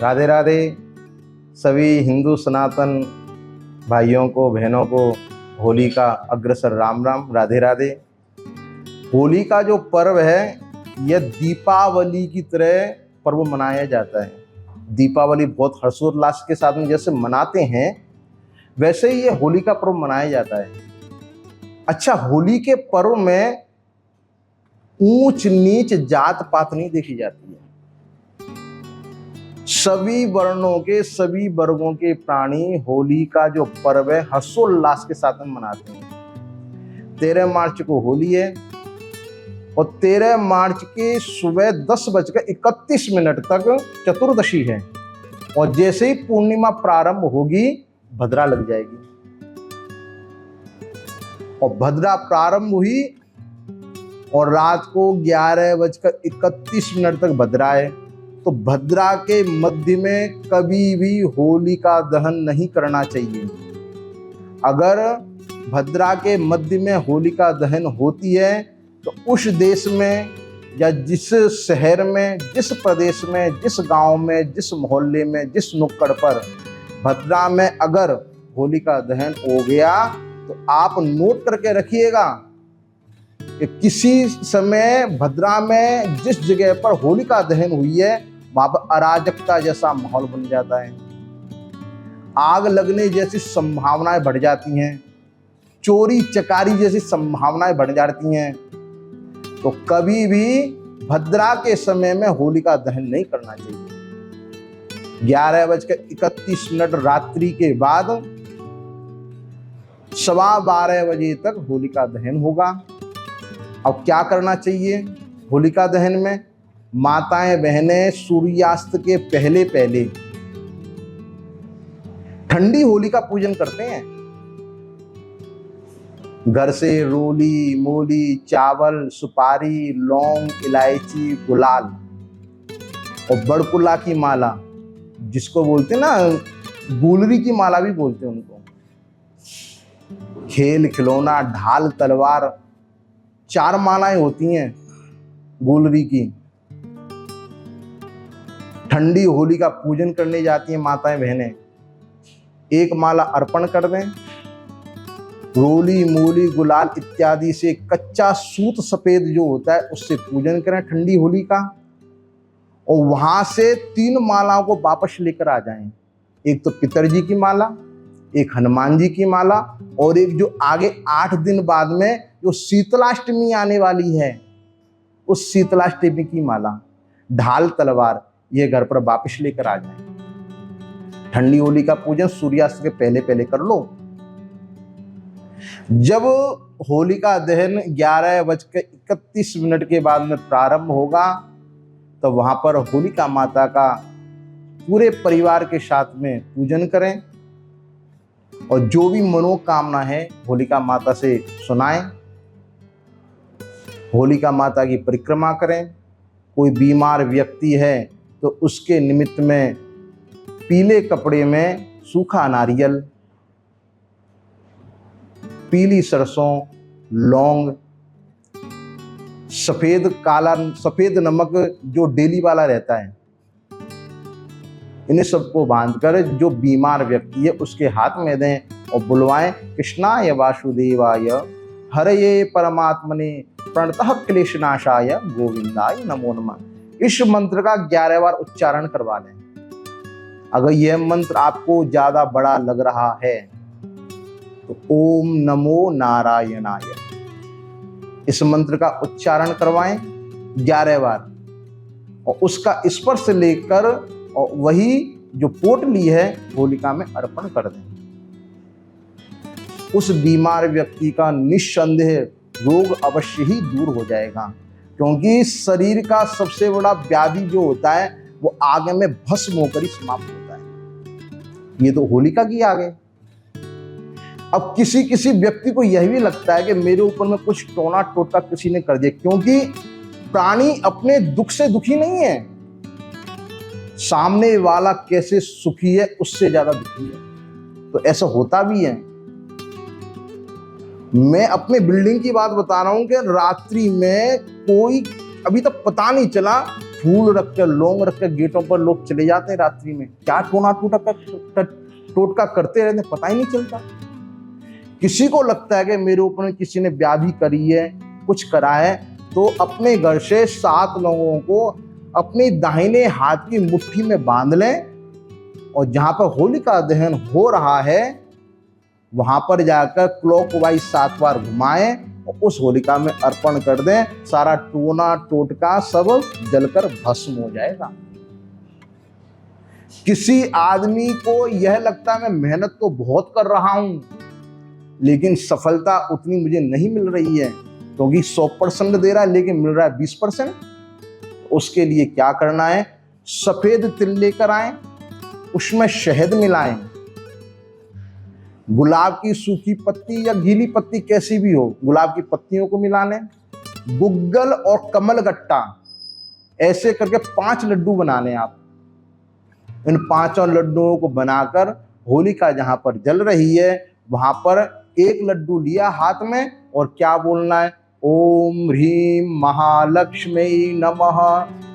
राधे राधे सभी हिंदू सनातन भाइयों को बहनों को होली का अग्रसर राम राम। राधे राधे। होली का जो पर्व है यह दीपावली की तरह पर्व मनाया जाता है। दीपावली बहुत हर्षोल्लास के साथ में जैसे मनाते हैं वैसे ही ये होली का पर्व मनाया जाता है। अच्छा, होली के पर्व में ऊंच नीच जात पात नहीं देखी जाती है। सभी वर्णों के सभी वर्गों के प्राणी होली का जो पर्व है हर्षोल्लास के साथ में मनाते हैं। 13 मार्च को होली है और 13 मार्च के सुबह 10:31 तक चतुर्दशी है और जैसे ही पूर्णिमा प्रारंभ होगी भद्रा लग जाएगी और भद्रा प्रारंभ हुई और रात को 11:31 तक भद्रा है। तो भद्रा के मध्य में कभी भी होली का दहन नहीं करना चाहिए। अगर भद्रा के मध्य में होली का दहन होती है तो उस देश में या जिस शहर में, जिस प्रदेश में, जिस गांव में, जिस मोहल्ले में, जिस नुक्कड़ पर भद्रा में अगर होली का दहन हो गया तो आप नोट करके रखिएगा कि किसी समय भद्रा में जिस जगह पर होली का दहन हुई है वहां पर अराजकता जैसा माहौल बन जाता है। आग लगने जैसी संभावनाएं बढ़ जाती हैं, चोरी चकारी जैसी संभावनाएं बढ़ जाती हैं। तो कभी भी भद्रा के समय में होली का दहन नहीं करना चाहिए। 11:31 रात्रि के बाद 12:15 बजे तक होली का दहन होगा। अब क्या करना चाहिए होलिका दहन में? माताएं बहनें सूर्यास्त के पहले पहले ठंडी होली का पूजन करते हैं। घर से रोली मोली चावल सुपारी लौंग इलायची गुलाल और बड़कुला की माला, जिसको बोलते हैं ना गुलरी की माला भी बोलते हैं उनको, खेल खिलौना ढाल तलवार, 4 मालाएं होती हैं गुलरी की। ठंडी होली का पूजन करने जाती हैं माताएं बहनें। 1 माला अर्पण कर दें। रोली मूली गुलाल इत्यादि से कच्चा सूत सफेद जो होता है उससे पूजन करें ठंडी होली का और वहां से 3 मालाओं को वापस लेकर आ जाएं। एक तो पितरजी की माला, एक हनुमान जी की माला और एक जो आगे 8 दिन बाद में जो शीतलाष्टमी आने वाली है उस शीतलाष्टमी की माला, ढाल तलवार, ये घर पर वापस लेकर आ जाएं। ठंडी होली का पूजन सूर्यास्त के पहले पहले कर लो। जब होली का दहन 11:31 के बाद में प्रारंभ होगा तो वहां पर होलिका माता का पूरे परिवार के साथ में पूजन करें और जो भी मनोकामना है होलिका माता से सुनाएं। होलिका माता की परिक्रमा करें। कोई बीमार व्यक्ति है तो उसके निमित्त में पीले कपड़े में सूखा नारियल, पीली सरसों, लौंग, सफेद नमक जो डेली वाला रहता है, इन्हें सबको बांधकर जो बीमार व्यक्ति है उसके हाथ में दें और बुलवाएं, कृष्णाय वासुदेवाय हरये परमात्मने प्रणतः क्लेशनाशाय गोविंदाय नमो नमः। इस मंत्र का 11 बार उच्चारण करवा लें। अगर यह मंत्र आपको ज्यादा बड़ा लग रहा है तो ओम नमो नारायणाय इस मंत्र का उच्चारण करवाएं 11 बार और उसका स्पर्श लेकर और वही जो पोटली है होलिका में अर्पण कर दें। उस बीमार व्यक्ति का निस्संदेह रोग अवश्य ही दूर हो जाएगा, क्योंकि शरीर का सबसे बड़ा व्याधि जो होता है वो आग में भस्म होकर ही समाप्त होता है। ये तो होलिका की आग है। अब किसी किसी व्यक्ति को यह भी लगता है कि मेरे ऊपर में कुछ टोना टोटका किसी ने कर दिया, क्योंकि प्राणी अपने दुख से दुखी नहीं है, सामने वाला कैसे सुखी है उससे ज्यादा दुखी है। तो ऐसा होता भी है। मैं अपने बिल्डिंग की बात बता रहा हूं कि रात्रि में कोई अभी तक पता नहीं चला फूल रख के, लौंग रख के गेटों पर लोग चले जाते हैं रात्रि में, क्या टोना टोटका करते रहते, पता ही नहीं चलता। किसी को लगता है कि मेरे ऊपर किसी ने ब्याह भी करी है, कुछ करा है, तो अपने घर से 7 लोगों को अपने दाहिने हाथ की मुट्ठी में बांध लें और जहां पर होलिका दहन हो रहा है वहां पर जाकर क्लॉकवाइज 7 बार घुमाएं और उस होलिका में अर्पण कर दें। सारा टोना टोटका सब जलकर भस्म हो जाएगा। किसी आदमी को यह लगता है मैं मेहनत तो बहुत कर रहा हूं लेकिन सफलता उतनी मुझे नहीं मिल रही है, क्योंकि 100% दे रहा है लेकिन मिल रहा है 20%। उसके लिए क्या करना है, सफेद तिल लेकर आए, उसमें शहद मिलाएं, गुलाब की सूखी पत्ती या गीली पत्ती कैसी भी हो, गुलाब की पत्तियों को मिला लें, गुग्गल और कमल गट्टा, ऐसे करके 5 लड्डू बना लें आप। इन 5 लड्डुओं को बनाकर होलिका जहां पर जल रही है वहां पर 1 लड्डू लिया हाथ में और क्या बोलना है, ओम ह्रीम महालक्ष्मी नमः,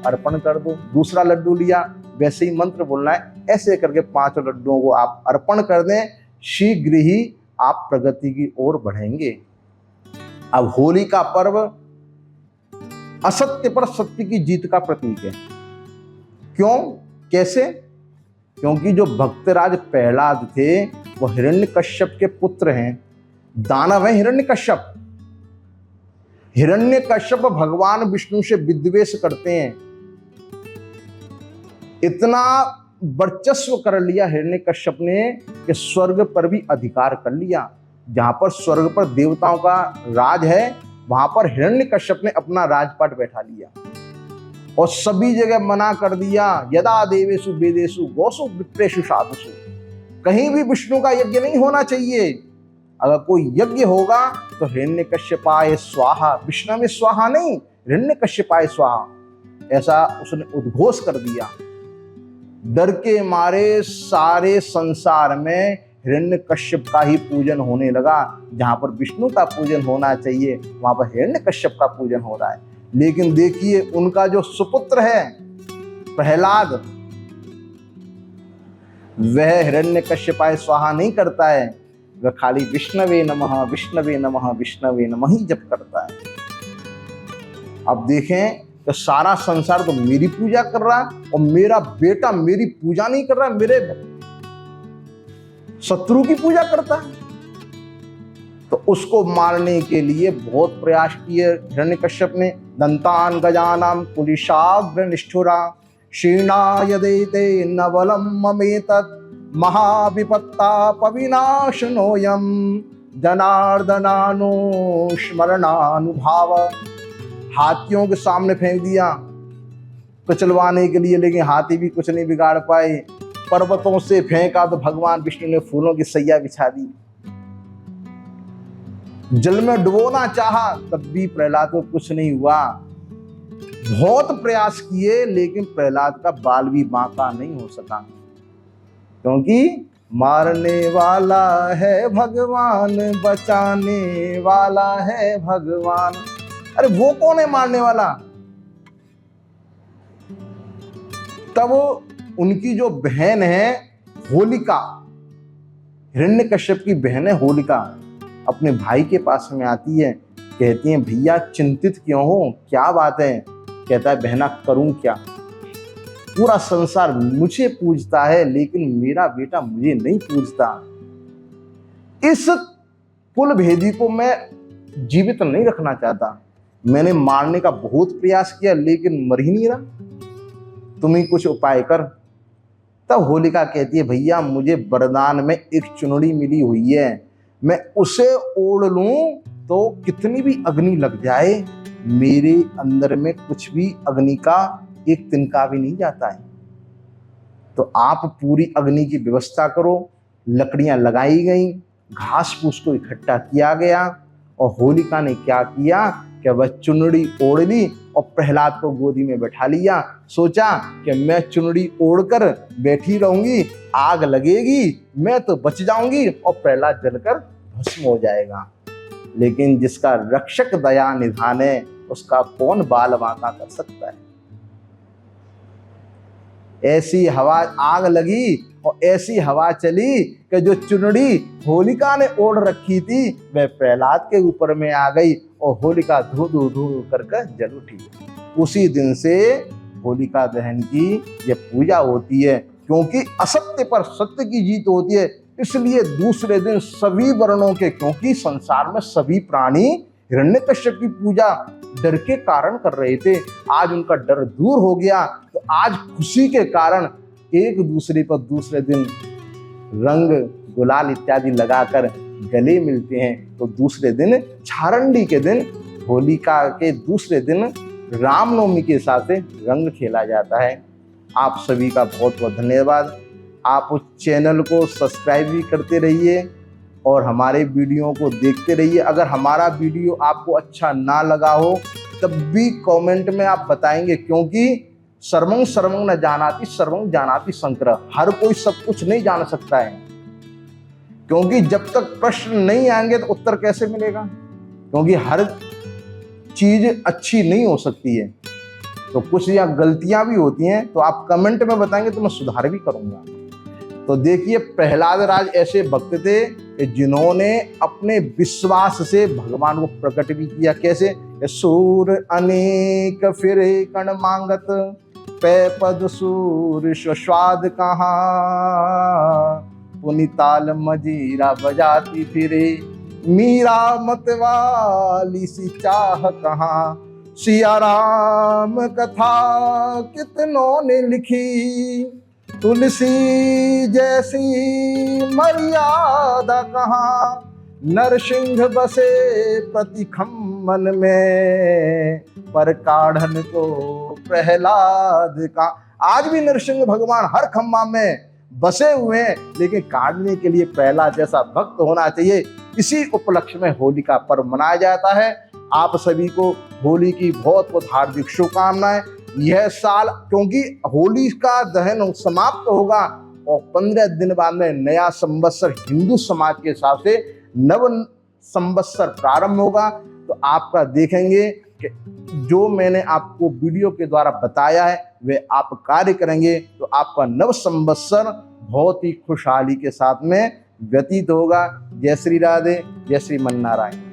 अर्पण कर दो। दूसरा लड्डू लिया, वैसे ही मंत्र बोलना है। ऐसे करके 5 लड्डुओं को आप अर्पण कर दें, शीघ्र ही आप प्रगति की ओर बढ़ेंगे। अब होली का पर्व असत्य पर सत्य की जीत का प्रतीक है। क्यों, कैसे? क्योंकि जो भक्तराज प्रहलाद थे वो हिरण्यकश्यप के पुत्र हैं, दानव है हिरण्यकश्यप। हिरण्यकश्यप भगवान विष्णु से विद्वेष करते हैं। इतना वर्चस्व कर लिया हिरण्यकश्यप ने कि स्वर्ग पर भी अधिकार कर लिया। जहां पर स्वर्ग पर देवताओं का राज है वहां पर हिरण्यकश्यप ने अपना राजपाट बैठा लिया और सभी जगह मना कर दिया, यदा देवेषु वेदेषु गौसु विप्रेषु साधुषु, कहीं भी विष्णु का यज्ञ नहीं होना चाहिए। अगर कोई यज्ञ होगा तो हिरण्यकश्यपाय स्वाहा, विष्णु में स्वाहा नहीं, हिरण्यकश्यपाय स्वाहा, ऐसा उसने उद्घोष कर दिया। डर के मारे सारे संसार में हिरण्यकश्यप का ही पूजन होने लगा। जहां पर विष्णु का पूजन होना चाहिए वहां पर हिरण्यकश्यप का पूजन हो रहा है। लेकिन देखिए उनका जो सुपुत्र है प्रहलाद, वह हिरण्यकश्यपाय स्वाहा नहीं करता है, वह खाली विष्णवे नमः विष्णवे नमः विष्णवे नमः ही जप करता है। अब देखें तो सारा संसार तो मेरी पूजा कर रहा है और मेरा बेटा मेरी पूजा नहीं कर रहा है, मेरे शत्रु की पूजा करता है। तो उसको मारने के लिए बहुत प्रयास किए हिरण्यकश्यप ने। दंतान गजानाम कुलिशाग्र निष्ठुरा क्षीणाय देते नवलम ममेतत् महाविपत्ता पविनाशनोयम जनार्दनानो स्मरणानुभाव। हाथियों के सामने फेंक दिया कुचलवाने के लिए, लेकिन हाथी भी कुछ नहीं बिगाड़ पाए। पर्वतों से फेंका तो भगवान विष्णु ने फूलों की सैया बिछा दी। जल में डुबोना चाहा तब भी प्रहलाद को कुछ नहीं हुआ। बहुत प्रयास किए लेकिन प्रहलाद का बाल भी बांका नहीं हो सका, क्योंकि मारने वाला है भगवान, बचाने वाला है भगवान। अरे वो कौन है मारने वाला? तब उनकी जो बहन है होलिका, हिरण्यकश्यप की बहन है होलिका, अपने भाई के पास में आती है, कहती है भैया चिंतित क्यों हो, क्या बात है? कहता है बहना करूं क्या, पूरा संसार मुझे पूजता है लेकिन मेरा बेटा मुझे नहीं पूजता। इस कुल भेदी को मैं जीवित नहीं रखना चाहता। मैंने मारने का बहुत प्रयास किया लेकिन मर ही नहीं रहा, तुम ही कुछ उपाय कर। तब होलिका कहती है भैया मुझे वरदान में एक चुनरी मिली हुई है, मैं उसे ओढ़ लूं तो कितनी भी अग्नि लग जाए मेरे अंदर में कुछ भी अग्नि का एक तिनका भी नहीं जाता है। तो आप पूरी अग्नि की व्यवस्था करो। लकड़ियां लगाई गई, घास फूस को इकट्ठा किया गया और होलिका ने क्या किया कि वह चुनरी ओढ़ ली और प्रहलाद को गोदी में बैठा लिया। सोचा कि मैं चुनरी ओढ़कर बैठी रहूंगी, आग लगेगी, मैं तो बच जाऊंगी और प्रहलाद जलकर भस्म हो जाएगा। लेकिन जिसका रक्षक दया निधान है उसका कौन बाल बांका कर सकता है। ऐसी हवा आग लगी और ऐसी हवा चली कि जो चुनड़ी होलिका ने ओढ़ रखी थी वह प्रहलाद के ऊपर में आ गई और होलिका धू धू धू करके जल उठी। उसी दिन से होलिका दहन की ये पूजा होती है, क्योंकि असत्य पर सत्य की जीत होती है। इसलिए दूसरे दिन सभी वर्णों के, क्योंकि संसार में सभी प्राणी हिरण्यकश्यप की पूजा डर के कारण कर रहे थे, आज उनका डर दूर हो गया। तो आज खुशी के कारण एक दूसरे पर दूसरे दिन रंग गुलाल इत्यादि लगाकर गले मिलते हैं। तो दूसरे दिन झारंडी के दिन, होलिका के दूसरे दिन रामनवमी के साथ रंग खेला जाता है। आप सभी का बहुत बहुत धन्यवाद। आप उस चैनल को सब्सक्राइब भी करते रहिए और हमारे वीडियो को देखते रहिए। अगर हमारा वीडियो आपको अच्छा ना लगा हो तब भी कमेंट में आप बताएंगे, क्योंकि सर्वं सर्वं न जानाति सर्वं जानाति शंकर। हर कोई सब कुछ नहीं जान सकता है, क्योंकि जब तक प्रश्न नहीं आएंगे तो उत्तर कैसे मिलेगा, क्योंकि हर चीज अच्छी नहीं हो सकती है। तो कुछ या गलतियां भी होती हैं, तो आप कमेंट में बताएंगे तो मैं सुधार भी करूंगा। तो देखिए, प्रहलाद राज ऐसे भक्त थे कि जिन्होंने अपने विश्वास से भगवान को प्रकट भी किया। कैसे? सूर अनेक फिरे कण मांगत, पै पद सूर स्वाद कहाँ, पुनिताल मजीरा बजाती फिरे, मीरा मतवाली सी चाह कहाँ, सिया राम कथा कितनों ने लिखी, तुलसी जैसी मर्यादा कहाँ, नरसिंह बसे प्रति खम्मन में, पर काढ़न को प्रहलाद का। आज भी नरसिंह भगवान हर खम्मा में बसे हुए हैं, लेकिन काढ़ने के लिए प्रहलाद जैसा भक्त होना चाहिए। इसी उपलक्ष्य में होली का पर्व मनाया जाता है। आप सभी को होली की बहुत बहुत हार्दिक शुभकामनाएं। यह साल, क्योंकि होली का दहन समाप्त होगा और 15 दिन बाद में नया संवत्सर हिंदू समाज के हिसाब से नव संवत्सर प्रारंभ होगा। तो आपका देखेंगे कि जो मैंने आपको वीडियो के द्वारा बताया है वे आप कार्य करेंगे तो आपका नव संवत्सर बहुत ही खुशहाली के साथ में व्यतीत होगा। जय श्री राधे, जय श्री मन नारायण।